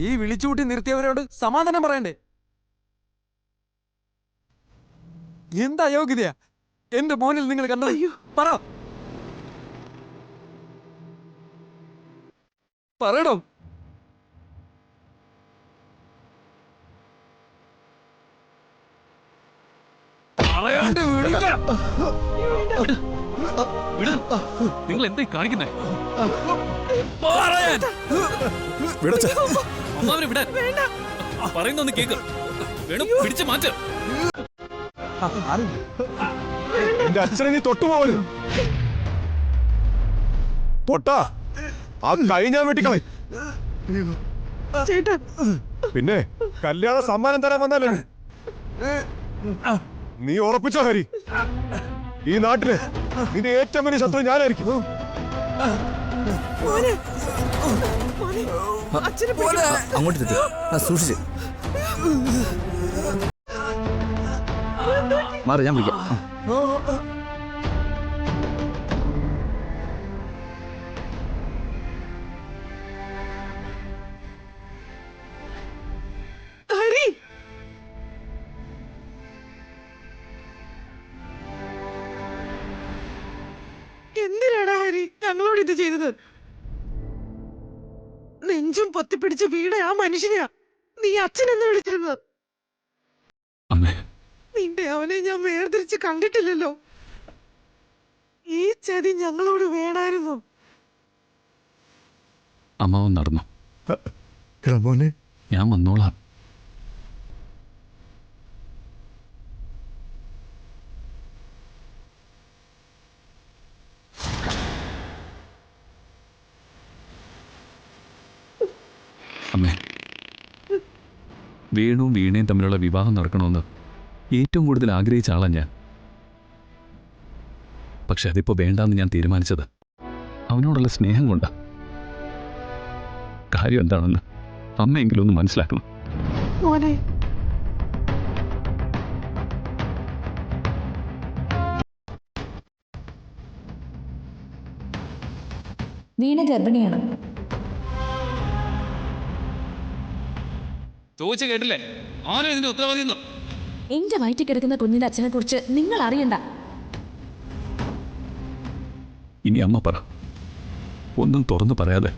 ഈ വിളിച്ചുകൂട്ടി നിർത്തിയവരോട് സമാധാനം പറയണ്ടേ? എന്താ അയോഗ്യതയാ എന്റെ മോനിൽ നിങ്ങൾ കണ്ടത്? പറ, പറയണോ? നിങ്ങൾ എന്തായി കാണിക്കുന്നേ? പറയുന്നൊന്ന് കേക്ക്. വേണം പിടിച്ചു മാറ്റ. എന്റെ അച്ഛനെ നീ തൊട്ടുപോകല്. തൊട്ടാ ആ കൈ ഞാൻ വെട്ടിക്കളയും. പിന്നെ കല്യാണ സമ്മാനം തരാൻ വന്നാലേ നീ ഉറപ്പിച്ചോ ഹരി? ഈ നാട്ടില് നിന്റെ ഏറ്റവും വലിയ ശത്രു ഞാനായിരിക്കും. അങ്ങോട്ട് സൂക്ഷിച്ച് മാറി, ഞാൻ വിളിക്കാം. എന്തിനാടാ ഹരി ഞങ്ങളോട് ഇത് ചെയ്തത്? നെഞ്ചും പൊത്തിപ്പിടിച്ച് വീണ ആ മനുഷ്യനെയാ നീ അച്ഛനെന്ന് വിളിച്ചിരുന്നത്. നിന്റെ അവനെ ഞാൻ വേർതിരിച്ച് കണ്ടിട്ടില്ലല്ലോ. ഈ ചതി ഞങ്ങളോട് വേണായിരുന്നു. അമ്മാവൻ നടന്നു. ഞാൻ വന്നോളാം. അമ്മേ, വേണുവും വീണയും തമ്മിലുള്ള വിവാഹം നടക്കണമെന്ന് ഏറ്റവും കൂടുതൽ ആഗ്രഹിച്ച ആളാണ് ഞാൻ. പക്ഷെ അതിപ്പോ വേണ്ടാന്ന് ഞാൻ തീരുമാനിച്ചത് അവനോടുള്ള സ്നേഹം കൊണ്ടാ. കാര്യം എന്താണെന്ന് അമ്മയെങ്കിലും ഒന്ന് മനസ്സിലാക്കണം. മോനെ, വീണ ഗർഭിണിയാണ്. ചോദിച്ചു കേട്ടില്ലേ? ആരും ഇതിന്റെ ഉത്തരവാദി. എന്റെ വയറ്റിൽ കിടക്കുന്ന കുഞ്ഞിന്റെ അച്ഛനെ കുറിച്ച് നിങ്ങൾ അറിയണ്ട. ഇനി അമ്മ പറ, ഒന്നും തുറന്നു പറയാതെ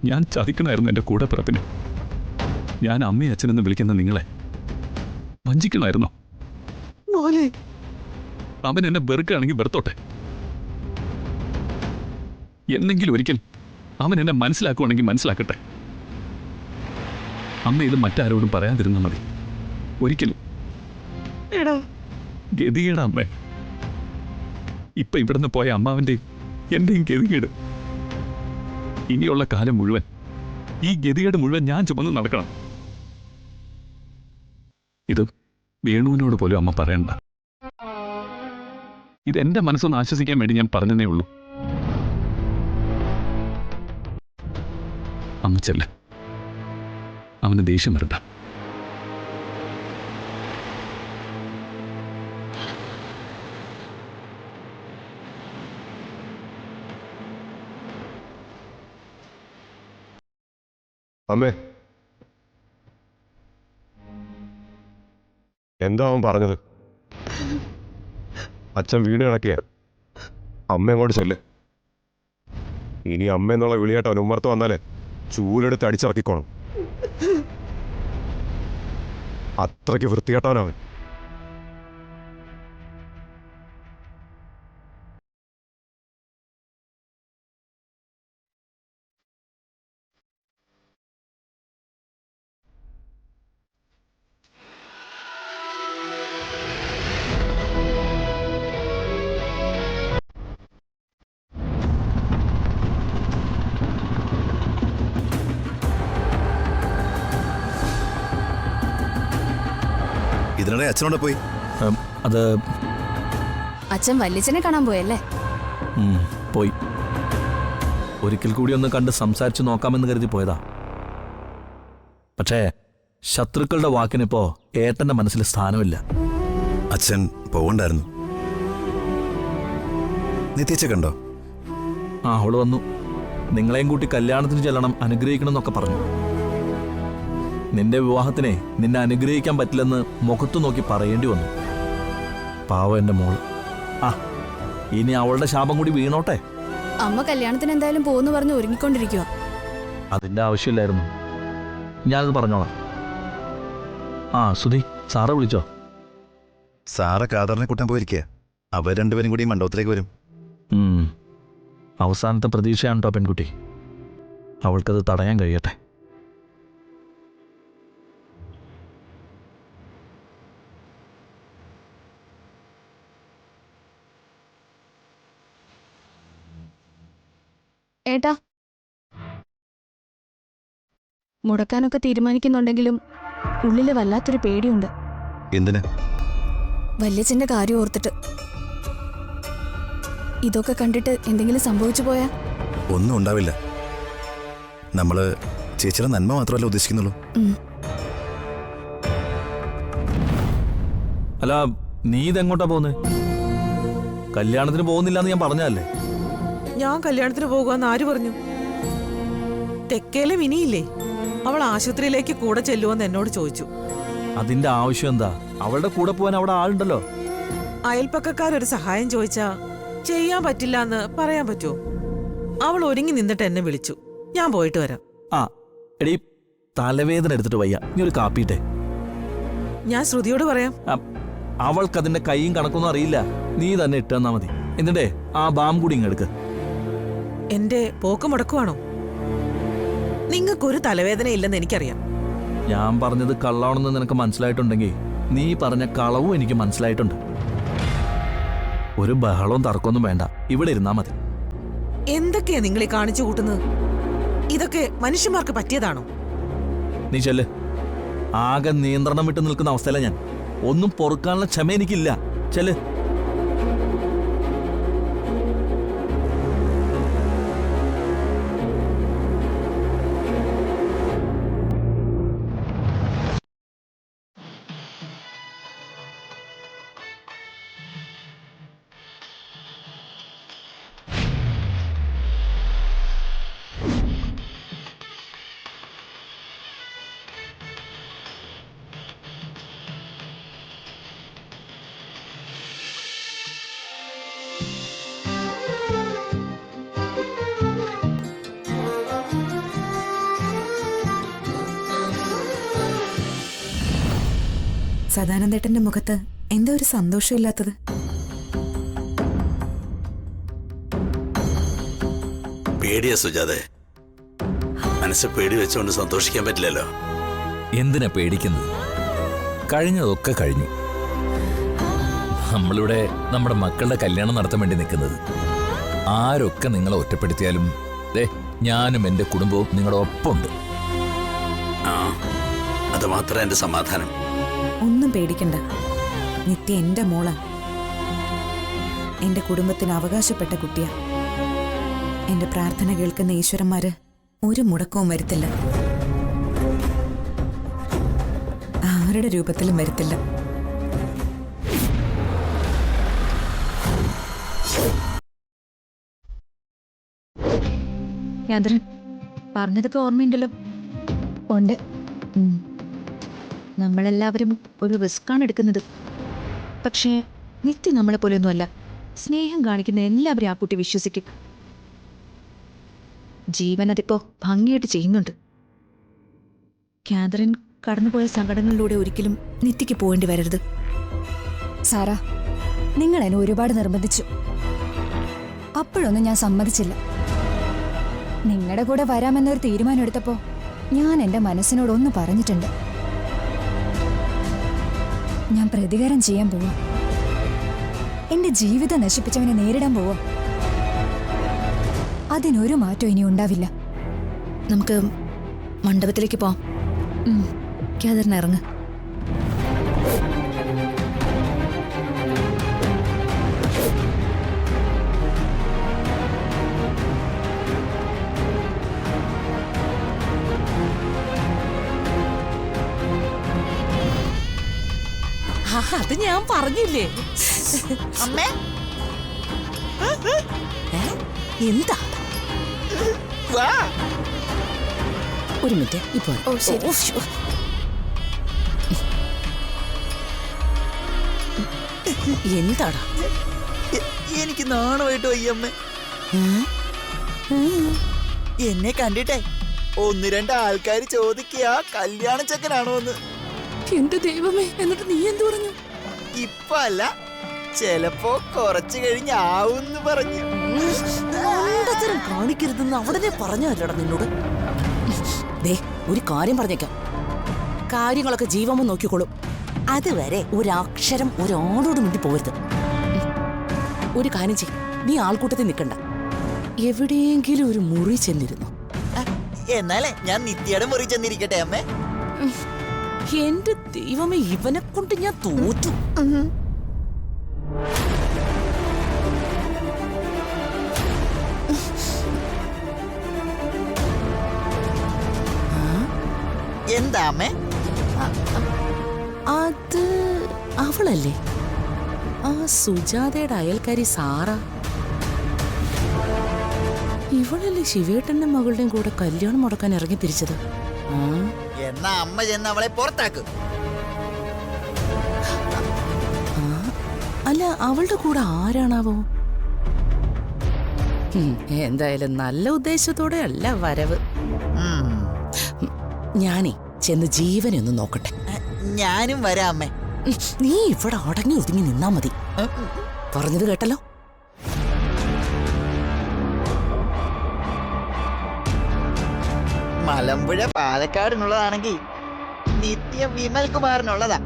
ഞാൻ ചതിക്കണമായിരുന്നു എൻ്റെ കൂടെ പിറപ്പിന്. ഞാൻ അമ്മയും അച്ഛനെന്ന് വിളിക്കുന്ന നിങ്ങളെ വഞ്ചിക്കണമായിരുന്നോ? അവൻ എന്നെ വെറുക്കുകയാണെങ്കിൽ വെറുത്തോട്ടെ. എന്നെങ്കിലും ഒരിക്കൽ അവൻ എന്നെ മനസ്സിലാക്കുവാണെങ്കിൽ മനസ്സിലാക്കട്ടെ. അമ്മ ഇത് മറ്റാരോടും പറയാതിരുന്നാൽ മതി. ഒരിക്കലും. ഗതികേടാ അമ്മേ. ഇപ്പൊ ഇവിടുന്ന് പോയ അമ്മാവന്റെയും എന്റെയും ഗതികേട്. ഇനിയുള്ള കാലം മുഴുവൻ ഈ ഗതികേട് മുഴുവൻ ഞാൻ ചുമന്ന് നടക്കണം. ഇത് വേണുവിനോട് പോലും അമ്മ പറയണ്ട. ഇതെന്റെ മനസ്സൊന്ന് ആശ്വസിക്കാൻ വേണ്ടി ഞാൻ പറഞ്ഞതേ ഉള്ളൂ. അമ്മ ചെല്ല, അവന് ദേഷ്യം വരണ്ട. അമ്മേ, എന്താ അവൻ പറഞ്ഞത്? അച്ഛൻ വീണ് കിടക്കിയ അമ്മ അങ്ങോട്ട് ചെല്ല്. ഇനി അമ്മ എന്നുള്ള വിളിയായിട്ട് അവൻ ഉമ്മർത്ത് വന്നാലേ ചൂലെടുത്ത് അടിച്ചിറക്കിക്കോണം. അത്രയ്ക്ക് വൃത്തികെട്ടവനവൻ. ഇതിനിടെ അച്ഛനോടെ പോയി. അത് അച്ഛൻ വല്യച്ഛനെ കാണാൻ പോയല്ലേ? പോയി. ഒരിക്കൽ കൂടി ഒന്ന് കണ്ട് സംസാരിച്ചു നോക്കാമെന്ന് കരുതി പോയതാ. പക്ഷേ ശത്രുക്കളുടെ വാക്കിനിപ്പോ ഏട്ടന്റെ മനസ്സിൽ സ്ഥാനമില്ല. അച്ഛൻ പോകണ്ടായിരുന്നു. നിത്യച്ച കണ്ടോ? അവള് വന്നു. നിങ്ങളെയും കൂട്ടി കല്യാണത്തിന് ചെല്ലണം, അനുഗ്രഹിക്കണം എന്നൊക്കെ പറഞ്ഞു. നിന്റെ വിവാഹത്തിനെ നിന്നെ അനുഗ്രഹിക്കാൻ പറ്റില്ലെന്ന് മുഖത്തു നോക്കി പറയേണ്ടി വന്നു. പാവം എന്റെ മോള്. ആ, ഇനി അവളുടെ ശാപം കൂടി വീണോട്ടെ. അമ്മ കല്യാണത്തിന് എന്തായാലും പോകുന്നു പറഞ്ഞ് ഒരുങ്ങിക്കൊണ്ടിരിക്കുക. അതിന്റെ ആവശ്യമില്ലായിരുന്നു. ഞാനത് പറഞ്ഞോളാം. ആ സുധി, സാറെ വിളിച്ചോ? സാറ കാതറിനെ കൂട്ടാൻ പോയിരിക്കുക. അവർ രണ്ടുപേരും കൂടി മണ്ഡപത്തിലേക്ക് വരും. അവസാനത്തെ പ്രതീക്ഷയാണ് കേട്ടോ പെൺകുട്ടി. അവൾക്കത് തടയാൻ കഴിയട്ടെ. ഏട്ടാ, മുടക്കാനൊക്കെ തീരുമാനിക്കുന്നുണ്ടെങ്കിലും ഉള്ളില് വല്ലാത്തൊരു പേടിയുണ്ട്. എന്തിന്? വല്യച്ഛന്റെ കാര്യം ഓർത്തിട്ട്. ഇതൊക്കെ കണ്ടിട്ട് എന്തെങ്കിലും സംഭവിച്ചു പോയാ? ഒന്നും ഉണ്ടാവില്ല. നമ്മള് ചേച്ചിയുടെ നന്മ മാത്രമല്ല ഉദ്ദേശിക്കുന്നുള്ളൂ. അല്ല, നീ ഇതെങ്ങോട്ടാ പോകുന്നത്? കല്യാണത്തിന് പോകുന്നില്ലെന്ന് ഞാൻ പറഞ്ഞതല്ലേ? ഞാൻ കല്യാണത്തിന് പോകുമെന്ന് ആര് പറഞ്ഞു? തെക്കേലെ മിനിയില്ലേ, അവൾ ആശുപത്രിയിലേക്ക് കൂടെ ചെല്ലുമെന്ന് എന്നോട് ചോദിച്ചു. അതിന്റെ ആവശ്യം എന്താ? അവളുടെ കൂടെ പോകാൻ അവിടെ ആളുണ്ടല്ലോ. അയൽപ്പക്കക്കാരൊരു സഹായം ചോദിച്ചാ ചെയ്യാൻ പറ്റില്ല എന്ന് പറയാൻ പറ്റുമോ? അവൾ ഒരുങ്ങി നിന്നിട്ട് എന്നെ വിളിച്ചു. ഞാൻ പോയിട്ട് വരാം. ആ എടീ, തലവേദന എടുത്തിട്ട് വയ്യ, നീ ഒരു കാപ്പിട്ടെ. ഞാൻ ശ്രുതിയോട് പറയാം. അവൾക്കതിന്റെ കൈയും കണക്കൊന്നും അറിയില്ല. നീ തന്നെ ഇട്ടെന്നാ മതി. എന്നിട്ടേ ആ ബാം കൂടി ഇങ്ങെടുക്ക്. എന്റെ പോക്ക് മുടക്കുവാണോ? നിങ്ങൾക്കൊരു തലവേദന ഇല്ലെന്ന് എനിക്കറിയാം. ഞാൻ പറഞ്ഞത് കള്ളാണെന്ന് നിനക്ക് മനസ്സിലായിട്ടുണ്ടെങ്കിൽ നീ പറഞ്ഞ കളവും എനിക്ക് മനസ്സിലായിട്ടുണ്ട്. ഒരു ബഹളവും തർക്കമൊന്നും വേണ്ട, ഇവിടെ ഇരുന്നാ മതി. എന്തൊക്കെയാ നിങ്ങൾ ഈ കാണിച്ചു കൂട്ടുന്നത്? ഇതൊക്കെ മനുഷ്യന്മാർക്ക് പറ്റിയതാണോ? നീ ചെല്ല്. ആകെ നിയന്ത്രണം വിട്ട് നിൽക്കുന്ന അവസ്ഥയില ഞാൻ. ഒന്നും പൊറുക്കാനുള്ള ക്ഷമ എനിക്കില്ല. ചെല്ല്. സദാനന്ദേട്ടന്റെ മുഖത്ത് എന്താ ഒരു സന്തോഷമില്ലാത്തത്? പേടിയാ സുജാതെ. മനസ്സ് പേടി വെച്ചുകൊണ്ട് സന്തോഷിക്കാൻ പറ്റില്ലല്ലോ. എന്തിനാ പേടിക്കുന്നത്? കഴിഞ്ഞതൊക്കെ കഴിഞ്ഞു. നമ്മളിവിടെ നമ്മുടെ മക്കളുടെ കല്യാണം നടത്താൻ വേണ്ടി നിൽക്കുന്നത്. ആരൊക്കെ നിങ്ങളെ ഒറ്റപ്പെടുത്തിയാലും ഞാനും എൻ്റെ കുടുംബവും നിങ്ങളുടെ ഒപ്പമുണ്ട്. ആ, അത് മാത്രം എന്റെ സമാധാനം. ഒന്നും പേടിക്കണ്ട. നിത്യ എന്റെ മോളാ. എന്റെ കുടുംബത്തിന് അവകാശപ്പെട്ട കുട്ടിയാ. എന്റെ പ്രാർത്ഥന കേൾക്കുന്ന ഈശ്വരന്മാര് ഒരു മുടക്കവും വരുത്തില്ല. ആരുടെ രൂപത്തിലും വരുത്തില്ല. പറഞ്ഞതൊക്കെ ഓർമ്മയുണ്ടല്ലോ? ഉണ്ട്. നമ്മളെല്ലാവരും ഒരു റിസ്ക്കാണ് എടുക്കുന്നത്. പക്ഷേ നിത്യ നമ്മളെ പോലെയൊന്നുമല്ല. സ്നേഹം കാണിക്കുന്ന എല്ലാവരും ആ കുട്ടി വിശ്വസിക്കും. ജീവൻ അതിപ്പോ ഭംഗിയായിട്ട് ചെയ്യുന്നുണ്ട്. കാതറിൻ കടന്നുപോയ സങ്കടങ്ങളിലൂടെ ഒരിക്കലും നിത്യയ്ക്ക് പോകേണ്ടി വരരുത്. സാറാ, നിങ്ങൾ എന്നെ ഒരുപാട് നിർബന്ധിച്ചു. അപ്പോഴൊന്നും ഞാൻ സമ്മതിച്ചില്ല. നിങ്ങളുടെ കൂടെ വരാമെന്നൊരു തീരുമാനം എടുത്തപ്പോ ഞാൻ എൻ്റെ മനസ്സിനോടൊന്ന് പറഞ്ഞിട്ടുണ്ട്. ഞാൻ പ്രതികാരം ചെയ്യാൻ പോവാ. എന്റെ ജീവിതം നശിപ്പിച്ചവനെ നേരിടാൻ പോവാ. അതിനൊരു മാറ്റം ഇനി ഉണ്ടാവില്ല. നമുക്ക് മണ്ഡപത്തിലേക്ക് പോവാം. കാതറിന് ഇറങ്ങ്. അത് ഞാൻ പറഞ്ഞില്ലേ അമ്മേ? എന്താ? ഒരു മിനിറ്റ്, ഇപ്പോ. ഓ ശരി. എന്താടാ? എനിക്ക് നാണമായിട്ട് വയ്യമ്മ. എന്നെ കണ്ടിട്ടേ 1-2 ആൾക്കാർ ചോദിക്കുക കല്യാണ ചെക്കനാണോ എന്ന്. എന്റെ ദൈവമേ, എന്നിട്ട് നീ എന്തു പറഞ്ഞു? ഇപ്പൊ അല്ല, ചെലപ്പോ കുറച്ചു കഴിഞ്ഞ് ആവുന്ന് പറഞ്ഞു. കാണിക്കരുതെന്ന് അവിടെ പറഞ്ഞല്ലടാ നിന്നോട്. ദേ, ഒരു കാര്യം പറഞ്ഞേക്കാം, കാര്യങ്ങളൊക്കെ ജീവമ്മ നോക്കിക്കോളും. അതുവരെ ഒരക്ഷരം ഒരാളോട് മിണ്ടി പോകരുത്. ഒരു കാര്യം ചെയ്യ്, നീ ആൾക്കൂട്ടത്തിൽ നിൽക്കണ്ട, എവിടെയെങ്കിലും ഒരു മുറി ചെന്നിരുന്നു. എന്നാലേ ഞാൻ നിത്യയുടെ മുറി ചെന്നിരിക്കട്ടെ അമ്മേ. എന്റെ ദൈവമേ, ഇവനെ കൊണ്ട് ഞാൻ തോറ്റു. എന്താ അമ്മേ? അത് അവളല്ലേ, ആ സുജാതയുടെ അയൽക്കാരി സാറ. ഇവളല്ലേ ശിവേട്ടന്റെ മകളുടെയും കൂടെ കല്യാണം മുടക്കാൻ ഇറങ്ങി തിരിച്ചത്. എന്നാ അമ്മ ചെന്ന് അവളെ പുറത്താക്കും. അല്ല, അവളുടെ കൂടെ ആരാണാവോ? എന്തായാലും നല്ല ഉദ്ദേശത്തോടെ അല്ല വരവ്. ഞാനേ ചെന്ന് ജീവനെ ഒന്ന് നോക്കട്ടെ. ഞാനും വരാം അമ്മേ. നീ ഇവിടെ അടങ്ങി ഒതുങ്ങി നിന്നാ മതി. പറഞ്ഞത് കേട്ടല്ലോ. മലമ്പുഴ പാലക്കാടിനുള്ളതാണെങ്കിൽ നിത്യ വിമൽ കുമാറിനുള്ളതാ.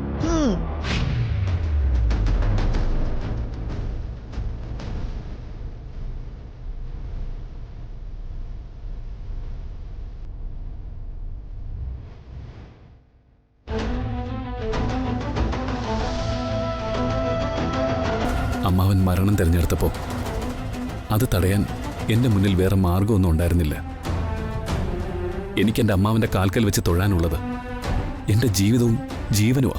അമ്മാവൻ മരണം തിരഞ്ഞെടുത്തപ്പോൾ അത് തടയാൻ എൻ്റെ മുന്നിൽ വേറെ മാർഗമൊന്നും ഉണ്ടായിരുന്നില്ല. എനിക്കെൻ്റെ അമ്മാവൻ്റെ കാൽക്കൽ വെച്ച് തൊഴാനുള്ളത് എൻ്റെ ജീവിതവും ജീവനുമാ.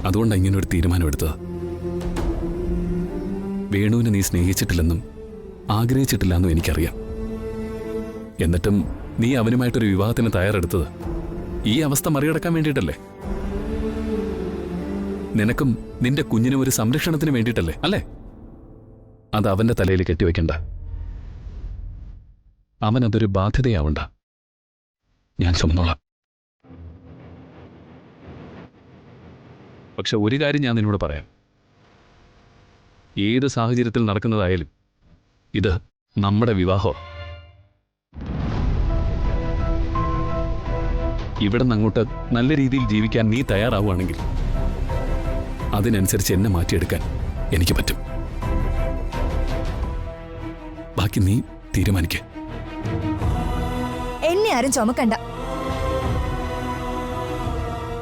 അതുകൊണ്ടാണ് ഇങ്ങനൊരു തീരുമാനമെടുത്തത്. വേണുവിനെ നീ സ്നേഹിച്ചിട്ടില്ലെന്നും ആഗ്രഹിച്ചിട്ടില്ലെന്നും എനിക്കറിയാം. എന്നിട്ടും നീ അവനുമായിട്ടൊരു വിവാഹത്തിന് തയ്യാറെടുത്തത് ഈ അവസ്ഥ മറികടക്കാൻ വേണ്ടിയിട്ടല്ലേ? നിനക്കും നിന്റെ കുഞ്ഞിനും ഒരു സംരക്ഷണത്തിന് വേണ്ടിയിട്ടല്ലേ, അല്ലേ? അത് അവന്റെ തലയിൽ കെട്ടിവെക്കണ്ട. അവനതൊരു ബാധ്യതയാവണ്ട. ഞാൻ ചുമന്നോളാം. പക്ഷെ ഒരു കാര്യം ഞാൻ നിന്നോട് പറയാം. ഏത് സാഹചര്യത്തിൽ നടക്കുന്നതായാലും ഇത് നമ്മുടെ വിവാഹം. ഇവിടെ നിന്ന് അങ്ങോട്ട് നല്ല രീതിയിൽ ജീവിക്കാൻ നീ തയ്യാറാവുകയാണെങ്കിൽ അതിനനുസരിച്ച് എന്നെ മാറ്റിയെടുക്കാൻ എനിക്ക് പറ്റും. ബാക്കി നീ തീരുമാനിക്ക. എന്നെ ആരും ചുമക്കണ്ട.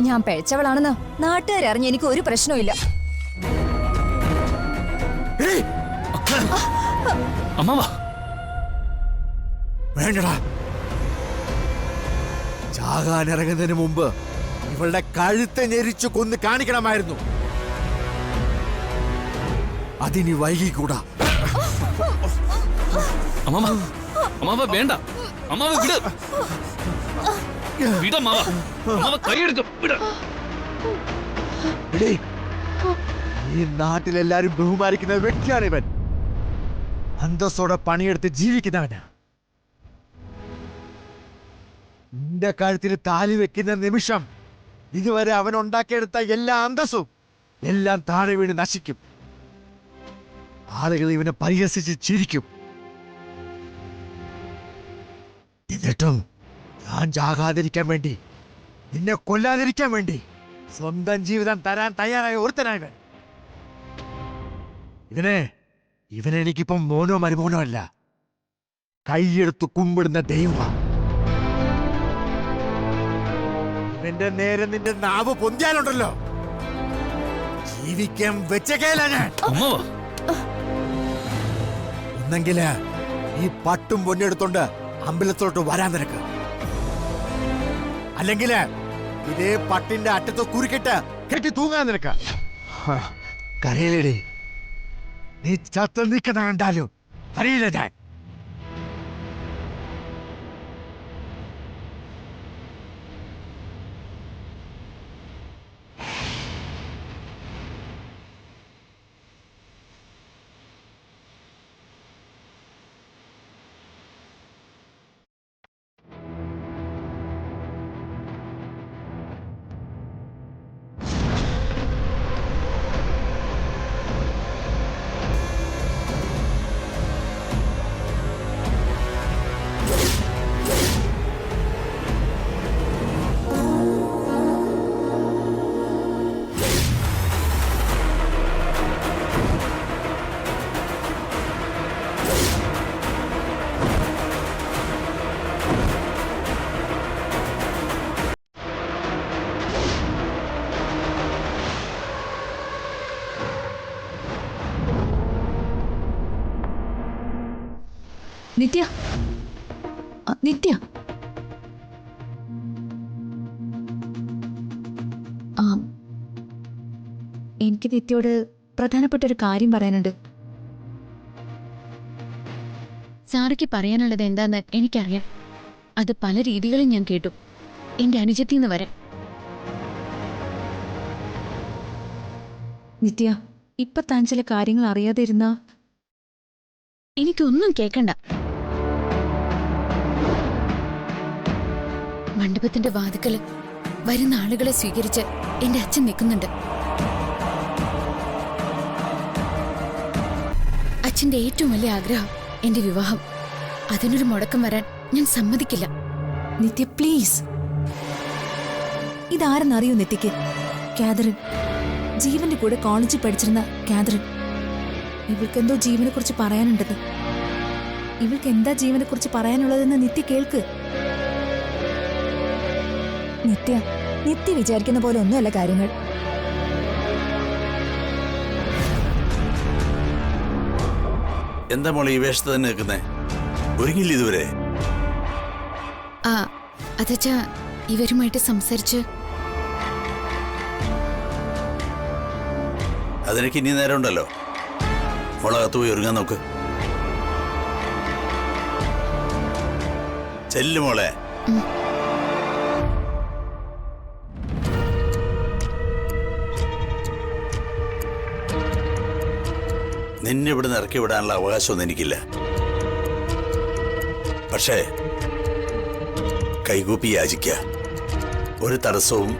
ഞാൻ പിഴച്ചവളാണെന്ന് നാട്ടുകാരറിഞ്ഞ് എനിക്ക് ഒരു പ്രശ്നവുമില്ല. അമ്മാവാ, വേണ്ടടാ. ചാകാനിറങ്ങുന്നതിന് മുമ്പ് ഇവളുടെ കഴുത്തെ ഞെരിച്ചു കൊന്ന് കാണിക്കണമായിരുന്നു. അതിനി വൈകിക്കൂടാ. അമ്മാവ, അമ്മാവ വേണ്ട. അമ്മാവ വിട്. വിടമ്മാവ. അമ്മാവ കൈയെടുത്തു വിട്. ഈ നാട്ടിലെല്ലാരും ബഹുമാനിക്കുന്ന വ്യക്തിയാണ് ഇവൻ. അന്തസ്സോടെ പണിയെടുത്ത് ജീവിക്കുന്നവന്. നിന്റെ കഴുത്തിൽ താലി വെക്കുന്ന നിമിഷം ഇതുവരെ അവൻ ഉണ്ടാക്കിയെടുത്ത എല്ലാ അന്തസ്സും എല്ലാം താഴെ വീണ് നശിക്കും. ആളുകൾ ഇവനെ പരിഹസിച്ച് ചിരിക്കും. എന്നിട്ടും ഞാൻ ചാകാതിരിക്കാൻ വേണ്ടി, നിന്നെ കൊല്ലാതിരിക്കാൻ വേണ്ടി സ്വന്തം ജീവിതം തരാൻ തയ്യാറായ ഒരുത്തനായവൻ. ഇവനെ എനിക്കിപ്പം മോനോ മരുമോനോ അല്ല, കൈയെടുത്ത് കുമ്പിടുന്ന ദൈവമാണ്. ഇവന്റെ നേരെ നിന്റെ നാവ് പൊന്തിയാലുണ്ടല്ലോ, ജീവിക്കാൻ വെച്ചേക്കല്ല ഞാൻ. ഒന്നെങ്കില് ഈ പട്ടും പൊന്നെടുത്തോണ്ട് അമ്പലത്തോട്ട് വരാൻ നിനക്ക്, അല്ലെങ്കില് ഇതേ പട്ടിന്റെ അറ്റത്ത് കുരുക്കിട്ട് കെട്ടി തൂങ്ങാൻ നിനക്ക്. കരയിലേടി, നീ ചത്ത് നിൽക്കുന്ന കണ്ടാലും അറിയില്ല ഞാൻ. നിത്യ നിത്യ ആ എനിക്ക് നിത്യയോട് പ്രധാനപ്പെട്ട ഒരു കാര്യം പറയാനുണ്ട്. സാറയ്ക്ക് പറയാനുള്ളത് എന്താന്ന് എനിക്കറിയാം. അത് പല രീതികളിൽ ഞാൻ കേട്ടു, എന്റെ അനുജത്തിന്ന് വരെ. നിത്യ, ഇപ്പൊ താൻ ചില കാര്യങ്ങൾ അറിയാതെ ഇരുന്ന എനിക്കൊന്നും കേൾക്കണ്ട. മണ്ഡപത്തിന്റെ വാതിക്കല് വരുന്ന ആളുകളെ സ്വീകരിച്ച് എന്റെ അച്ഛൻ നിൽക്കുന്നുണ്ട്. അച്ഛന്റെ ഏറ്റവും വലിയ ആഗ്രഹം എന്റെ വിവാഹം. അതിനൊരു മുടക്കം വരാൻ ഞാൻ സമ്മതിക്കില്ല. നിത്യ പ്ലീസ്. ഇതാരെന്നറിയോ നിത്യക്ക്? കാതറിൻ, ജീവന്റെ കൂടെ കോളേജിൽ പഠിച്ചിരുന്ന കാതറിൻ. ഇവൾക്കെന്തോ ജീവനെ കുറിച്ച് പറയാനുണ്ടെന്ന്. ഇവൾക്ക് എന്താ ജീവനെ കുറിച്ച് പറയാനുള്ളതെന്ന് നിത്യ കേൾക്ക്. നിത്യ വിചാരിക്കുന്ന പോലെ ഒന്നുമല്ല കാര്യങ്ങൾ. എന്താ മോളെ ഈ വേഷത്ത് തന്നെ നിൽക്കുന്നേ? ഒരുങ്ങില്ല ഇതുവരെ? ആ അതച്ചാ, ഇവരുമായിട്ട് സംസാരിച്ച് അതിനൊക്കെ ഇനി നേരം ഉണ്ടല്ലോ. മോളകത്ത് പോയി ഒരുങ്ങാൻ നോക്ക്. ചെല്ലു മോളെ. നിന്നെ ഇവിടുന്ന് ഇറക്കി വിടാനുള്ള അവകാശമൊന്നും എനിക്കില്ല. പക്ഷേ കൈകൂപ്പി യാചിക്കുക, ഒരു തടസ്സവും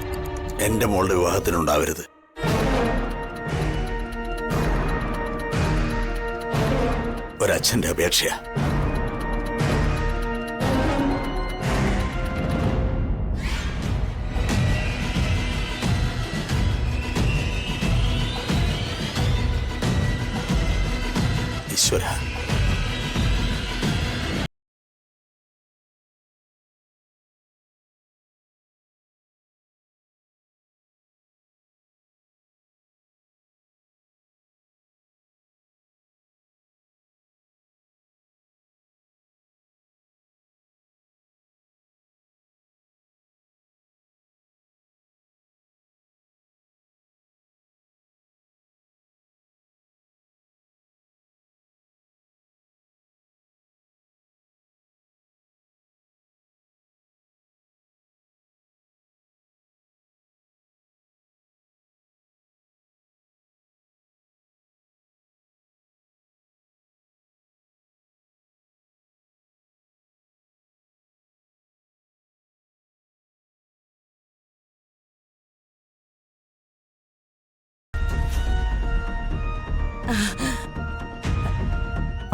എന്റെ മോളുടെ വിവാഹത്തിനുണ്ടാവരുത്. ഒരച്ഛന്റെ അപേക്ഷയാ. ഈശ്വര.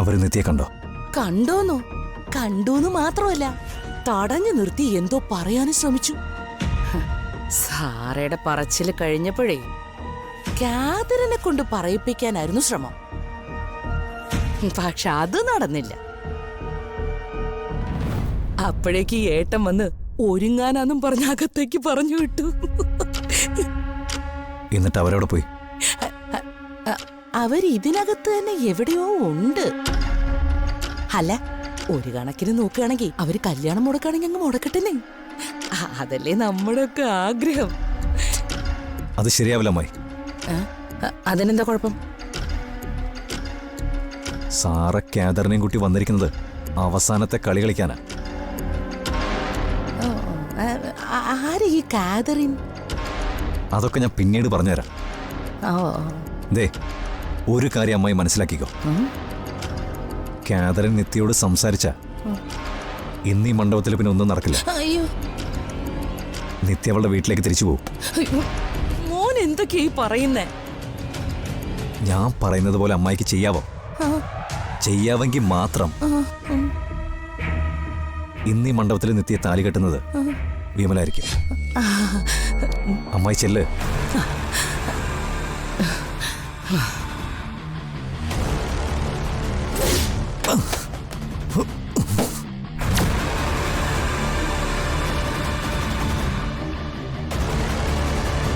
അവര് നിത്യ കണ്ടോ? കണ്ടോന്നോ? കണ്ടൂന്ന് മാത്രമല്ല, തടഞ്ഞു നിർത്തി എന്തോ പറയാനും ശ്രമിച്ചു. സാറയുടെ പറച്ചില് കഴിഞ്ഞപ്പോഴേ കാതറിനെ കൊണ്ട് പറയിപ്പിക്കാനായിരുന്നു ശ്രമം. പക്ഷെ അത് നടന്നില്ല. അപ്പോഴേക്ക് ഏട്ടൻ വന്ന് ഒരുങ്ങാനാന്നും പറഞ്ഞ അകത്തേക്ക് പറഞ്ഞു വിട്ടു. എന്നിട്ട് അവരവിടെ പോയി. അവരിതിനകത്ത് തന്നെ എവിടെയോ ഉണ്ട്. അല്ല, ഒരു കണക്കിന് നോക്കുകയാണെങ്കിൽ അവര് കല്യാണം മുടക്കുകയാണെങ്കിൽ അങ്ങ് മുടക്കട്ടെ. അതല്ലേ നമ്മുടെ ഒക്കെ ആഗ്രഹം. അത് ശരിയാവില്ല അമ്മായി. അതിനെന്താ കുഴപ്പം? സാറ കാതറിനെയും കൂട്ടി വന്നിരിക്കുന്നത് അവസാനത്തെ കളി കളിക്കാനാ. ആര് ഈ കാതറിൻ? അതൊക്കെ ഞാൻ പിന്നീട് പറഞ്ഞുതരാം. ദേ, ഒരു കാര്യം അമ്മായി മനസ്സിലാക്കിക്കോ. കാതറിൻ നിത്യയോട് സംസാരിച്ച ഇന്ന് ഈ മണ്ഡപത്തിൽ പിന്നെ ഒന്നും നടക്കില്ല. നിത്യ അവളുടെ വീട്ടിലേക്ക് തിരിച്ചു പോകും. മോൻ എന്തൊക്കെയാ പറയുന്നേ? ഞാൻ പറയുന്നത് പോലെ അമ്മായിക്ക് ചെയ്യാവോ? ചെയ്യാവെങ്കിൽ മാത്രം ഇന്ന് ഈ മണ്ഡപത്തിൽ നിത്യ താലി കെട്ടുന്നത് വിമലായിരിക്കും. അമ്മായി ചെല്ല്.